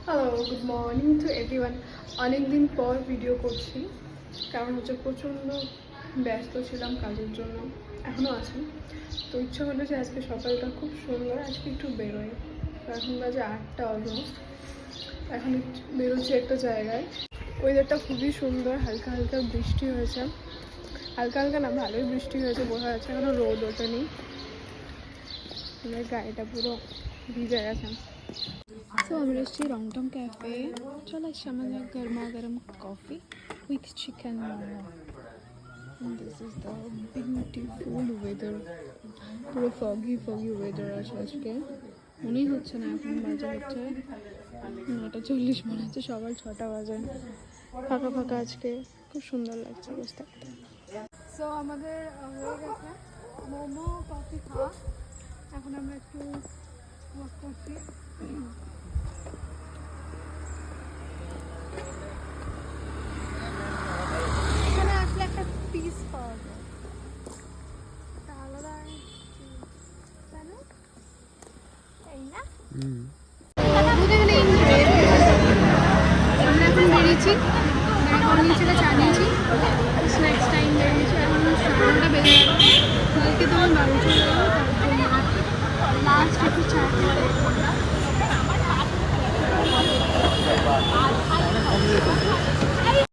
Hello, good morning to everyone. অনেক দিন পর ভিডিও করছি, কারণ হচ্ছে প্রচণ্ড ব্যস্ত ছিলাম কাজের জন্য, এখনও আছি। তো ইচ্ছা হলো যে আজকে সকালটা খুব সুন্দর, আজকে একটু বেরোয়। তো এখন বাজে 8টা অলমোস্ট। এখন বেরোচ্ছি একটা জায়গায়। ওয়েদারটা খুবই সুন্দর, হালকা হালকা বৃষ্টি হয়েছে। হালকা হালকা না, ভালোই বৃষ্টি হয়েছে বোঝা যাচ্ছে, এখনও রোদ ওঠেনি। আমার গাড়িটা পুরো ভিজে গেছে। So I'm reaching Rongtong Cafe. चलो शाम गर्मा गर्म coffee with chicken momo. And this is the beautiful weather. পুরো foggy weather আছে আজকে। মনেই হচ্ছে না এখন বাজে হচ্ছে 9:40, মনে হচ্ছে সকাল 6টা বাজে। ফাঁকা ফাঁকা আজকে, খুব সুন্দর লাগছে বসে থাকতে। সো আমাদের হয়ে গেছে মোমো কফি খাওয়া। এখন আমরা একটু ওয়াক করছি। এখানে আসলে একটা পিস পাওয়া যায়, একটা আলাদা, তাই না? এই না আমরা এখন বেরিয়েছি, এখন নিচে চা নিয়েছি, স্ন্যাক্স টাইম বেরিয়েছি। এখন 9টা বেজে গেল, কালকে তো আমার বাড়ি চলে যাবো।